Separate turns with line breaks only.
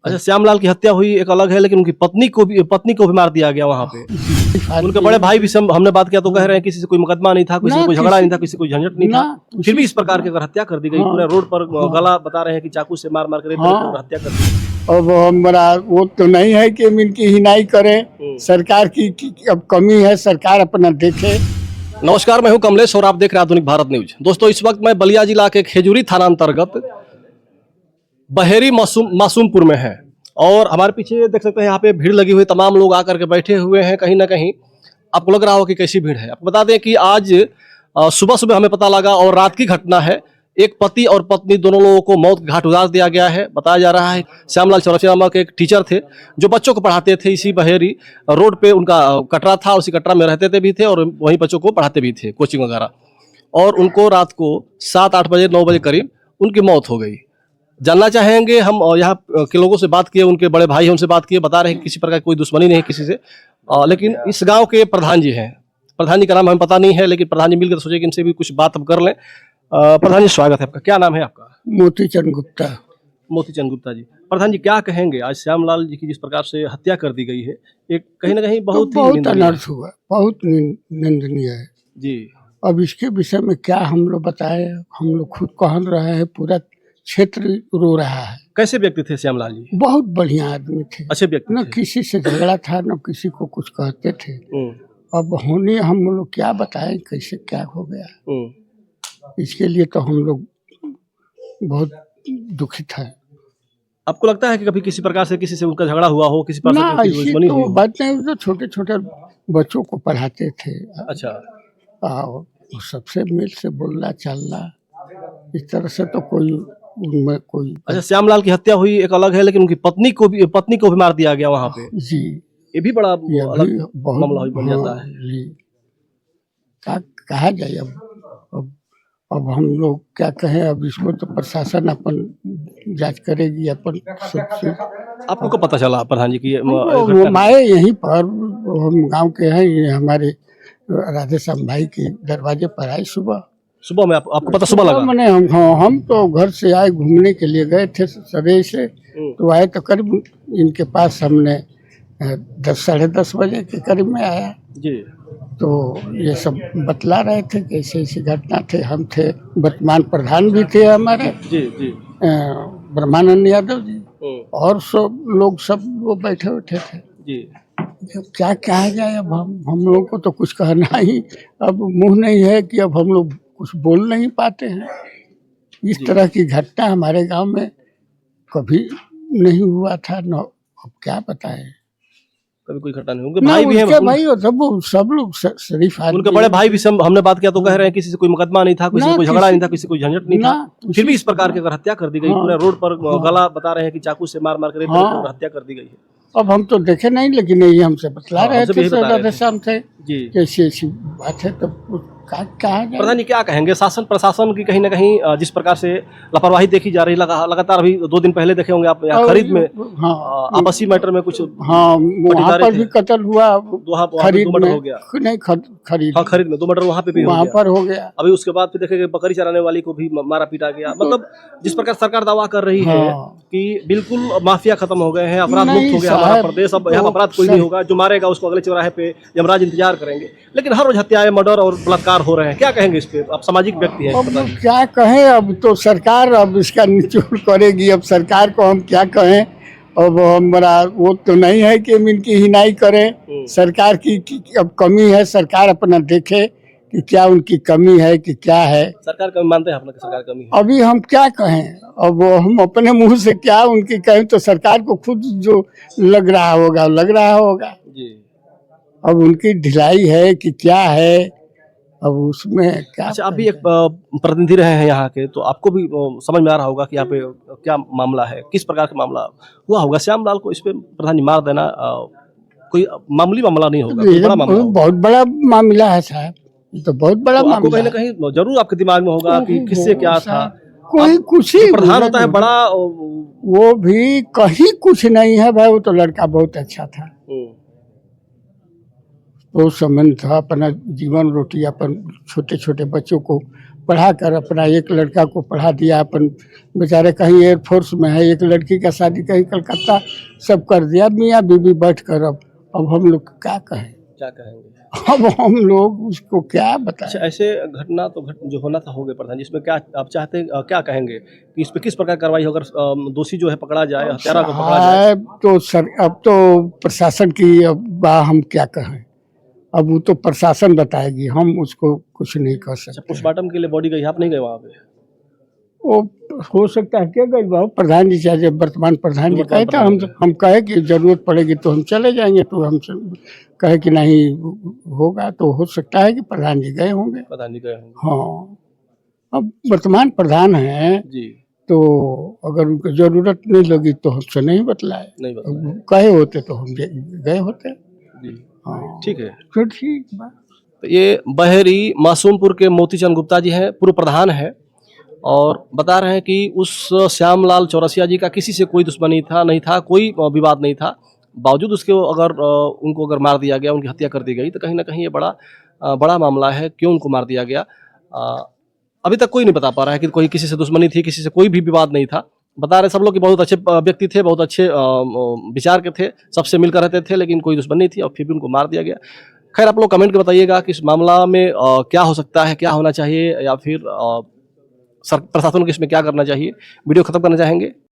अच्छा, श्यामलाल की हत्या हुई एक अलग है, लेकिन उनकी पत्नी को भी मार दिया गया वहाँ पे। उनके बड़े भाई भी हमने बात किया तो कह रहे हैं किसी से कोई मुकदमा नहीं था, किसी से कोई झगड़ा नहीं था, किसी से कोई झंझट नहीं था, फिर भी इस प्रकार की अगर हत्या कर दी गई, पूरे रोड पर गला बता रहे हैं कि चाकू से मार मार कर हत्या कर दी।
अब हमारा वो तो नहीं है कि हम इनकी हिनाई करें, सरकार की अब कमी है, सरकार अपना देखे।
नमस्कार, मैं हूं कमलेश और आप देख रहे हैं आधुनिक भारत न्यूज। दोस्तों, इस वक्त मैं बलिया जिला के खेजूरी थाना अंतर्गत बहेरी मासूमपुर में है और हमारे पीछे देख सकते हैं यहाँ पे भीड़ लगी हुई, तमाम लोग आकर के बैठे हुए हैं। कहीं ना कहीं आपको लग रहा हो कि कैसी भीड़ है। आपको बता दें कि आज सुबह सुबह हमें पता लगा और रात की घटना है। एक पति और पत्नी दोनों लोगों को मौत के घाट उतार दिया गया है। बताया जा रहा है श्यामलाल चौरसिया नामक एक टीचर थे जो बच्चों को पढ़ाते थे। इसी बहेरी रोड पे उनका कटरा था, उसी कटरा में रहते थे भी थे और वहीं बच्चों को पढ़ाते भी थे, कोचिंग वगैरह। और उनको रात को 7-8 बजे 9 बजे करीब उनकी मौत हो गई। जानना चाहेंगे हम यहाँ के लोगों से, बात किए, उनके बड़े भाई हैं उनसे बात किए, बता रहे हैं कि किसी प्रकार की कोई दुश्मनी नहीं है किसी से। लेकिन इस गांव के प्रधान जी हैं, प्रधान जी का नाम हमें पता नहीं है, लेकिन प्रधान जी मिलकर सोचे कि इनसे भी कुछ बात हम कर लें। प्रधान जी, स्वागत है आपका। क्या नाम है आपका?
मोतीचंद गुप्ता।
मोतीचंद गुप्ता जी। प्रधान जी, क्या कहेंगे आज श्यामलाल जी की जिस प्रकार से हत्या कर दी गई है, एक कहीं ना कहीं बहुत
अनर्थ हुआ, बहुत निंदनीय है
जी।
अब इसके विषय में क्या हम लोग बताए, हम लोग खुद कहल रहे हैं, पूरा क्षेत्र रो रहा है।
कैसे व्यक्ति थे श्यामलाल जी?
बहुत बढ़िया आदमी थे,
अच्छे व्यक्ति
न किसी से झगड़ा था, न किसी को कुछ कहते थे। अब होने हम लोग क्या बताएं कैसे क्या हो गया, इसके लिए तो हम लोग बहुत दुखित है।
आपको लगता है कि कभी किसी प्रकार से किसी से उनका झगड़ा हुआ हो, किसी प्रकार से दुश्मनी हुई हो?
बात नहीं, तो छोटे छोटे बच्चों को पढ़ाते थे।
अच्छा।
सबसे मिल से बोलना चलना, इस तरह से तो कोई उनमें कोई।
अच्छा, श्यामलाल की हत्या हुई एक अलग है, लेकिन उनकी पत्नी को भी मार दिया गया वहाँ पे।
जी,
ये भी बड़ा अलग मामला बन जाता है
जी। क्या कहा जाए अब हम लोग क्या कहें, अब इसको तो प्रशासन अपन जांच करेगी अपन सब।
आपको कब पता चला प्रधान जी की
वो माए यहीं पर, हम गांव के हैं, ये हमारे राधेश्याम भाई के दरवाजे पर आए सुबह में। आपको पता सुबह लगा? मैंने हम तो घर से आए, घूमने के लिए गए थे सवेरे से, तो आए तो करीब इनके पास हमने 10-10:30 बजे के करीब में आया
जी।
तो ये सब बतला रहे थे कि ऐसी ऐसी घटना थे। हम थे, वर्तमान प्रधान भी थे हमारे
जी जी
ब्रह्मानंद यादव जी, और सब लोग सब वो बैठे उठे थे
जी।
क्या कहा जाए, अब हम लोग को तो कुछ कहना ही अब मुंह नहीं है कि अब हम लोग कुछ बोल नहीं पाते हैं। इस तरह की घटना हमारे गांव में कभी नहीं हुआ था न, अब क्या बताएं।
कभी कोई घटना नहीं। उनके भाई भी हैं,
भाई सब लोग शरीफ आदमी।
उनके बड़े भाई भी हमने बात किया तो कह रहे हैं किसी से कोई मुकदमा नहीं था, किसी से कोई झगड़ा नहीं था, किसी से कोई झंझट नहीं था, फिर भी इस प्रकार की अगर हत्या कर दी गई, पूरे रोड पर गला बता रहे हैं कि चाकू से मार मार कर हत्या कर दी गई है।
अब हम तो देखे नहीं, लेकिन यही हमसे बतला रहे थे राधेश्याम थे कि ऐसी बात है। तो
प्रधान जी, क्या कहेंगे शासन प्रशासन की कहीं ना कहीं जिस प्रकार से लापरवाही देखी जा रही, लगातार अभी 2 दिन पहले देखे होंगे आप यहाँ खरीद में, आपसी मैटर में कुछ,
वहाँ पर भी कत्ल हुआ, खरीद में
हो गया।
नहीं, खरीद
में 2 मर्डर वहाँ पे भी
वहाँ पर हो गया।
अभी उसके बाद फिर देखेंगे बकरी चराने वाली को भी मारा पीटा गया। मतलब जिस प्रकार सरकार दावा कर रही है कि बिल्कुल माफिया खत्म हो गए हैं, अपराध मुक्त हो गया हमारा प्रदेश, अब यहाँ अपराध कोई नहीं होगा, जो मारेगा उसको अगले चौराहे पे यमराज इंतजार करेंगे, लेकिन हर रोज हत्याएं, मर्डर और बलात्कार हो रहे हैं। क्या कहेंगे इस पे? आप सामाजिक व्यक्ति हैं।
अब क्या कहें, अब तो सरकार अब इसका निचोड़ करेगी। अब सरकार को हम क्या कहें, अब हमारा वो तो नहीं है कि हम इनकी हिनाई करें, सरकार की अब कमी है, सरकार अपना देखे कि क्या उनकी कमी है कि क्या है।
सरकार कमी मानते हैं अपना कि सरकार कमी है?
अभी हम क्या कहें, अब हम अपने मुंह से क्या उनकी कहें, तो सरकार को खुद जो लग रहा होगा
जी।
अब उनकी ढिलाई है कि क्या है, अब उसमें क्या।
अच्छा, आप भी एक प्रतिनिधि रहे हैं यहाँ के, तो आपको भी समझ में आ रहा होगा कि यहाँ पे क्या मामला है, किस प्रकार का मामला हुआ होगा। श्यामलाल को इस पे प्रधान जी मार देना कोई मामूली मामला नहीं होगा, बड़ा मामला होगा।
बहुत बड़ा मामला है साहब, तो बहुत बड़ा
तो
मामला।
कहीं ना कहीं जरूर आपके दिमाग में होगा कि किससे क्या था।
कोई कुछ ही
प्रधान होता है बड़ा,
वो भी कहीं कुछ नहीं है भाई। वो तो लड़का बहुत अच्छा था, वो समय था, अपना जीवन रोटी अपन छोटे छोटे बच्चों को पढ़ा कर अपना एक लड़का को पढ़ा दिया, अपन बेचारे कहीं एयरफोर्स में है, एक लड़की का शादी कहीं कलकत्ता, सब कर दिया, मियाँ बीवी बैठ कर। अब हम लोग क्या कहें,
क्या कहेंगे?
अब हम लोग उसको क्या बताएं।
अच्छा, ऐसे घटना तो जो होना था हो गए प्रधान जी, इसमें क्या आप चाहते हैं, क्या कहेंगे कि इस पे किस प्रकार कार्रवाई हो, अगर दोषी जो है पकड़ा जाए, हत्यारा को पकड़ा जाए?
तो सर अब तो प्रशासन की, अब हम क्या कहें, अब वो तो प्रशासन बताएगी, हम उसको कुछ नहीं कर
अच्छा,
सकते।
पोस्टमार्टम के लिए बॉडी गई, आप नहीं गए वहाँ पे?
वो हो सकता है क्या गई बाबू, प्रधान जी चाहे वर्तमान प्रधान जी कहे तो हम कहे कि जरूरत पड़ेगी तो हम चले जाएंगे, तो हम कहे कि नहीं होगा, तो हो सकता है कि प्रधान जी गए होंगे।
प्रधान जी गए होंगे।
हाँ, अब वर्तमान प्रधान है
जी,
तो अगर उनको जरूरत नहीं लगी तो हमसे नहीं बतलाए,
नहीं बताया।
कहे होते तो हम गए होते।
जी,
हाँ,
ठीक है।
तो ठीक बा।
तो ये बहेरी मासूमपुर के मोतीचंद गुप्ता जी हैं, पूर्व प्रधान है, और बता रहे हैं कि उस श्यामलाल चौरसिया जी का किसी से कोई दुश्मनी नहीं था, कोई विवाद नहीं था। बावजूद उसके उनको अगर मार दिया गया, उनकी हत्या कर दी गई, तो कहीं न कहीं ये बड़ा मामला है, क्यों उनको मार दिया गया। अभी तक कोई नहीं बता पा रहा है कि कोई किसी से दुश्मनी थी, किसी से कोई भी विवाद नहीं था। बता रहे सब लोग कि बहुत अच्छे व्यक्ति थे, बहुत अच्छे विचार के थे, सबसे मिलकर रहते थे, लेकिन कोई दुश्मनी नहीं थी और फिर भी उनको मार दिया गया। खैर, आप लोग कमेंट करके बताइएगा कि इस मामला में क्या हो सकता है, क्या होना चाहिए, या फिर प्रशासन को इसमें क्या करना चाहिए। वीडियो खत्म करना चाहेंगे?